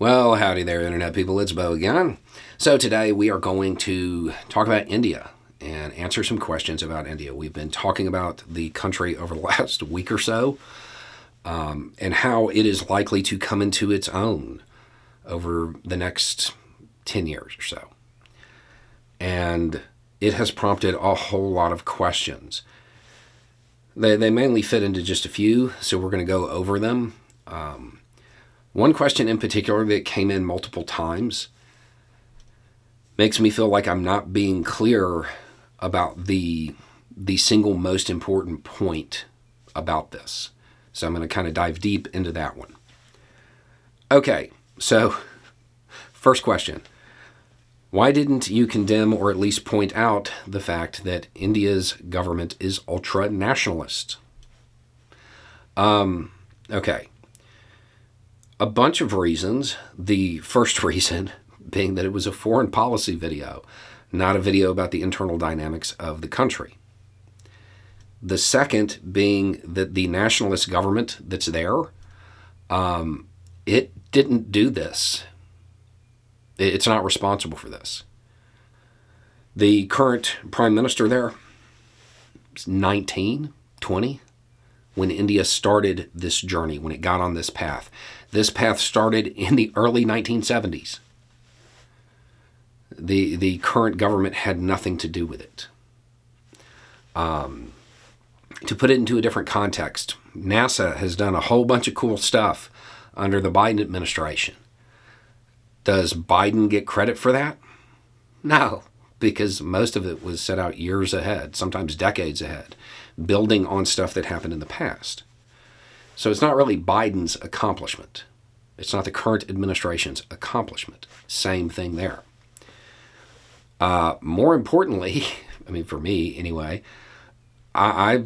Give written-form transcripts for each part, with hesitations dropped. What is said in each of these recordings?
Well, howdy there, Internet people. It's Bo again. So today we are going to talk about India and answer some questions about India. We've been talking about the country over the last week or so and how it is likely to come into its own over the next 10 years or so. And it has prompted a whole lot of questions. They mainly fit into just a few, so we're going to go over them. One question in particular that came in multiple times makes me feel like I'm not being clear about the single most important point about this. So I'm going to kind of dive deep into that one. Okay, so first question. Why didn't you condemn or at least point out the fact that India's government is ultra-nationalist? Okay. A bunch of reasons. The first reason being that it was a foreign policy video, not a video about the internal dynamics of the country. The second being that the nationalist government that's there, it didn't do this. It's not responsible for this. The current prime minister there is 19, 20, when India started this journey, when it got on this path. This path started in the early 1970s. The current government had nothing to do with it. To put it into a different context, NASA has done a whole bunch of cool stuff under the Biden administration. Does Biden get credit for that? No, because most of it was set out years ahead, sometimes decades ahead, building on stuff that happened in the past. So it's not really Biden's accomplishment. It's not the current administration's accomplishment. Same thing there. More importantly, I mean, for me anyway, I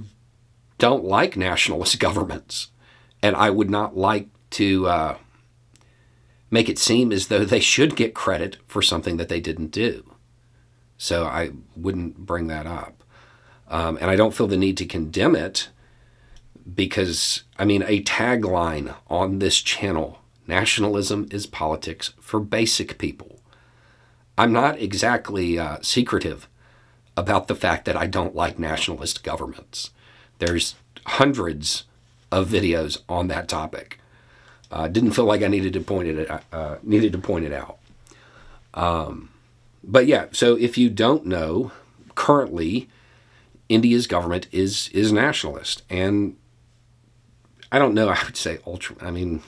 don't like nationalist governments, and I would not like to make it seem as though they should get credit for something that they didn't do. So I wouldn't bring that up. And I don't feel the need to condemn it because, I mean, a tagline on this channel, nationalism is politics for basic people. I'm not exactly secretive about the fact that I don't like nationalist governments. There's hundreds of videos on that topic. Didn't feel like I needed to point it out. But yeah, so if you don't know, currently India's government is nationalist, and I don't know. I would say ultra. I mean,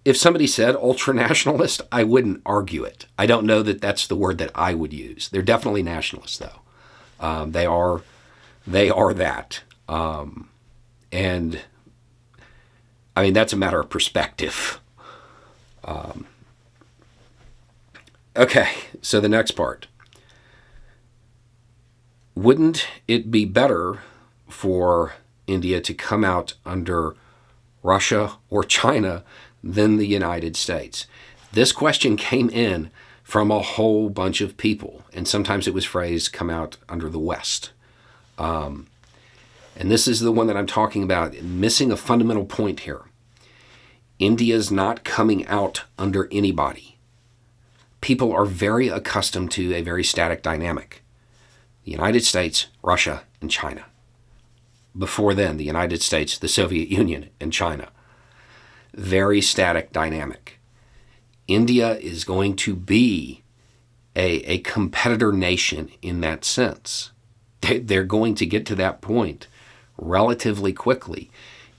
if somebody said ultra-nationalist, I wouldn't argue it. I don't know that that's the word that I would use. They're definitely nationalists, though. They are that. And I mean, that's a matter of perspective. Okay, so the next part. Wouldn't it be better for India to come out under Russia or China than the United States? This question came in from a whole bunch of people, and sometimes it was phrased, come out under the West. And this is the one that I'm talking about, missing a fundamental point here. India's not coming out under anybody. People are very accustomed to a very static dynamic. The United States, Russia, and China. Before then, the United States, the Soviet Union, and China. Very static dynamic. India is going to be a competitor nation in that sense. They're going to get to that point relatively quickly.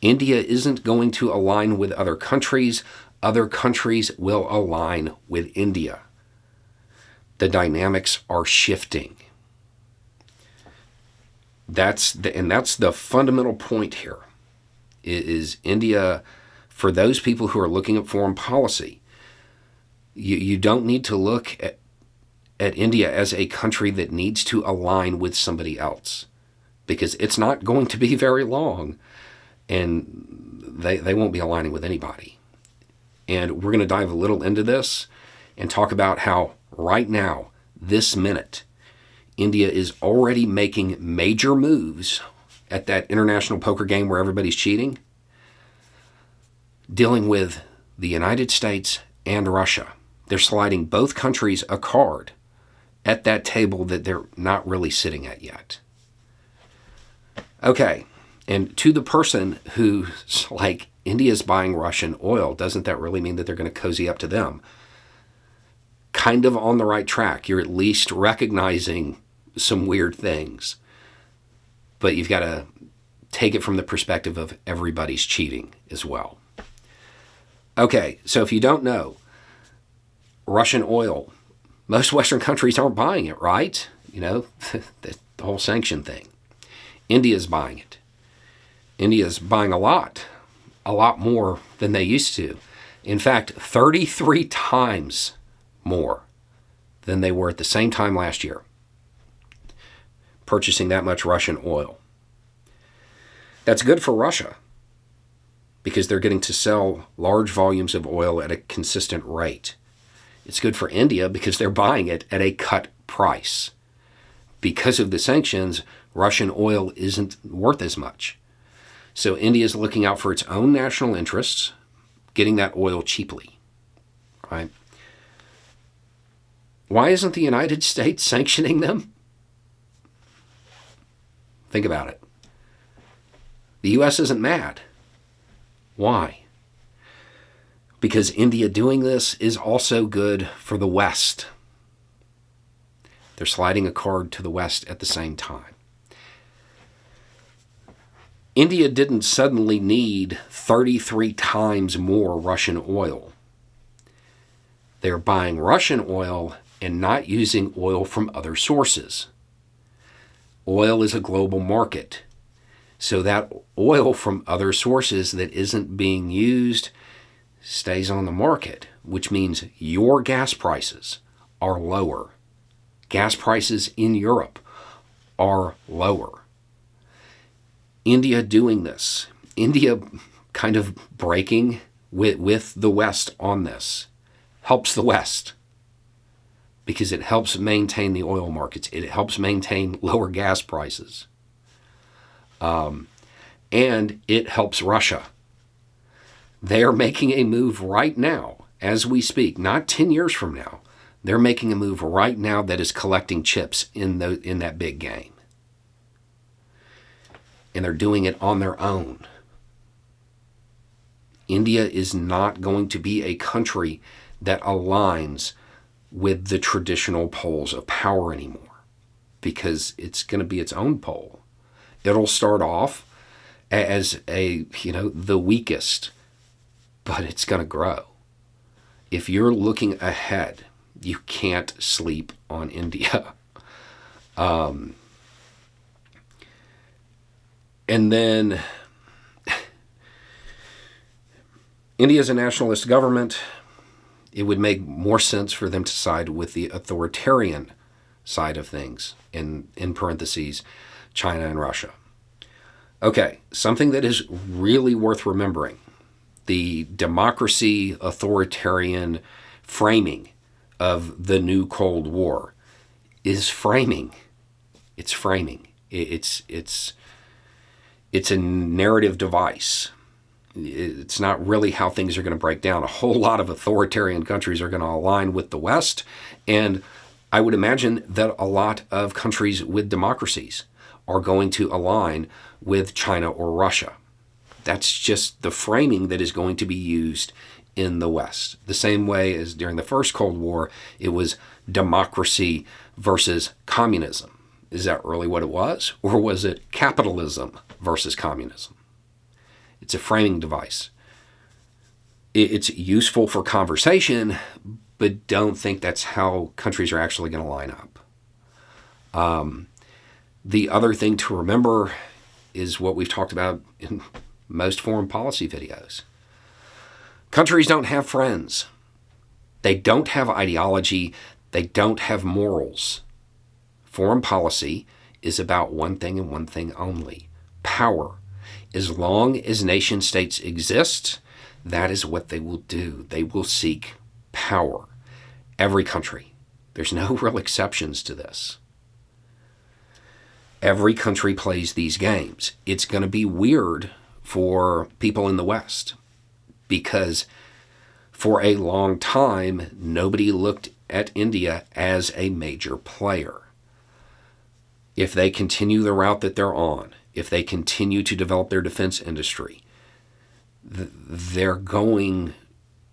India isn't going to align with other countries. Other countries will align with India. The dynamics are shifting. That's the fundamental point here. Is India, for those people who are looking at foreign policy, you don't need to look at India as a country that needs to align with somebody else, because it's not going to be very long, and they won't be aligning with anybody. And we're going to dive a little into this and talk about how right now, this minute, India is already making major moves at that international poker game where everybody's cheating, dealing with the United States and Russia. They're sliding both countries a card at that table that they're not really sitting at yet. Okay, and to the person who's like, India's buying Russian oil, doesn't that really mean that they're going to cozy up to them? Kind of on the right track. You're at least recognizing some weird things. But you've got to take it from the perspective of everybody's cheating as well. Okay, so if you don't know, Russian oil, most Western countries aren't buying it, right? You know, the whole sanction thing. India's buying it. India's buying a lot more than they used to. In fact, 33 times more than they were at the same time last year, purchasing that much Russian oil. That's good for Russia because they're getting to sell large volumes of oil at a consistent rate. It's good for India because they're buying it at a cut price. Because of the sanctions, Russian oil isn't worth as much. So India is looking out for its own national interests, getting that oil cheaply, right? Why isn't the United States sanctioning them? Think about it. The U.S. isn't mad. Why? Because India doing this is also good for the West. They're sliding a card to the West at the same time. India didn't suddenly need 33 times more Russian oil. They're buying Russian oil and not using oil from other sources. Oil is a global market. So that oil from other sources that isn't being used stays on the market, which means your gas prices are lower. Gas prices in Europe are lower. India doing this, India kind of breaking with the West on this, helps the West because it helps maintain the oil markets. It helps maintain lower gas prices. And it helps Russia. They are making a move right now, as we speak, not 10 years from now. They're making a move right now that is collecting chips in that big game. And they're doing it on their own. India is not going to be a country that aligns with the traditional poles of power anymore, because it's going to be its own pole. It'll start off as the weakest, but it's going to grow. If you're looking ahead, you can't sleep on India. And then India's a nationalist government. It would make more sense for them to side with the authoritarian side of things, in parentheses, China and Russia. Okay, something that is really worth remembering. The democracy authoritarian framing of the new Cold War is framing. It's framing. It's a narrative device. It's not really how things are going to break down. A whole lot of authoritarian countries are going to align with the West, and I would imagine that a lot of countries with democracies are going to align with China or Russia. That's just the framing that is going to be used in the West. The same way as during the first Cold War, it was democracy versus communism. Is that really what it was? Or was it capitalism versus communism? It's a framing device. It's useful for conversation, but don't think that's how countries are actually going to line up. The other thing to remember is what we've talked about in most foreign policy videos. Countries don't have friends. They don't have ideology. They don't have morals. Foreign policy is about one thing and one thing only: power. As long as nation states exist, that is what they will do. They will seek power. Every country. There's no real exceptions to this. Every country plays these games. It's going to be weird for people in the West because for a long time, nobody looked at India as a major player. If they continue the route that they're on, if they continue to develop their defense industry, they're going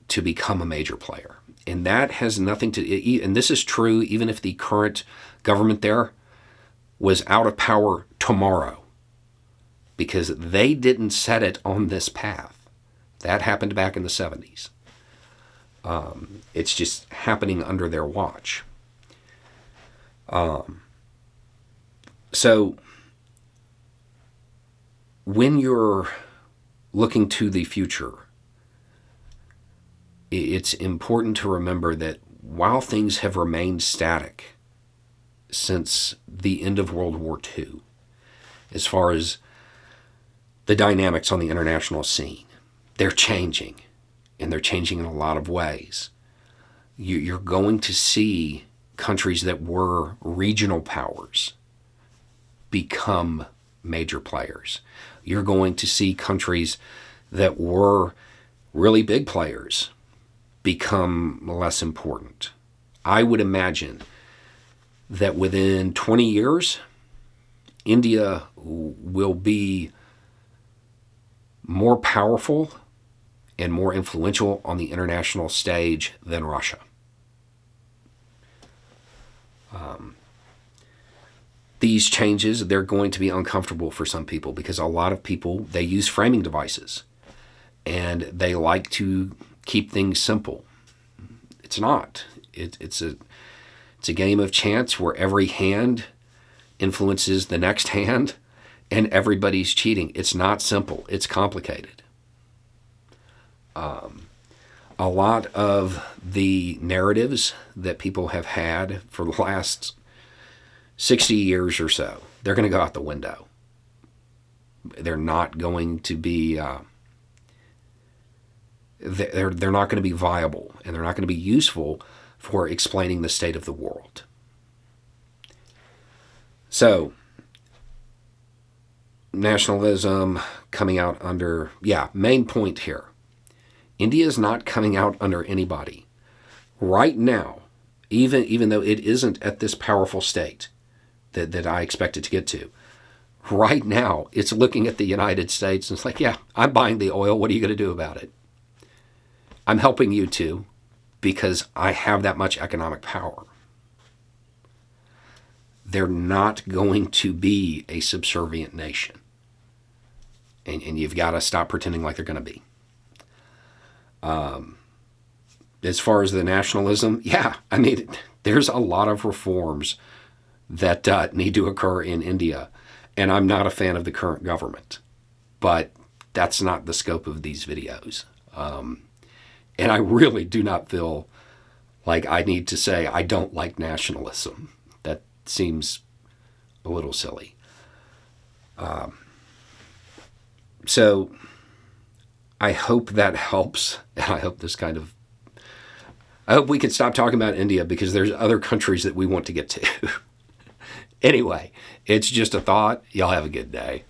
to become a major player. And that has nothing to, and this is true even if the current government there was out of power tomorrow, because they didn't set it on this path. That happened back in the 70s. It's just happening under their watch. So when you're looking to the future, it's important to remember that while things have remained static since the end of World War II, as far as the dynamics on the international scene, they're changing, and they're changing in a lot of ways. You're going to see countries that were regional powers become major players. You're going to see countries that were really big players become less important. I would imagine that within 20 years, India will be more powerful and more influential on the international stage than Russia. These changes, they're going to be uncomfortable for some people because a lot of people, they use framing devices and they like to keep things simple. It's not. It's a game of chance where every hand influences the next hand and everybody's cheating. It's not simple. It's complicated. A lot of the narratives that people have had for the last 60 years or so, they're going to go out the window. They're not going to be they're not going to be viable, and they're not going to be useful for explaining the state of the world. So, nationalism coming out under, main point here. India is not coming out under anybody. Right now, even though it isn't at this powerful state that I expect it to get to, right now, it's looking at the United States and it's like, yeah, I'm buying the oil. What are you going to do about it? I'm helping you too because I have that much economic power. They're not going to be a subservient nation. And you've got to stop pretending like they're going to be. As far as the nationalism, there's a lot of reforms that need to occur in India. And I'm not a fan of the current government. But that's not the scope of these videos. And I really do not feel like I need to say I don't like nationalism. That seems a little silly. So I hope that helps. And I hope I hope we can stop talking about India because there's other countries that we want to get to. Anyway, it's just a thought. Y'all have a good day.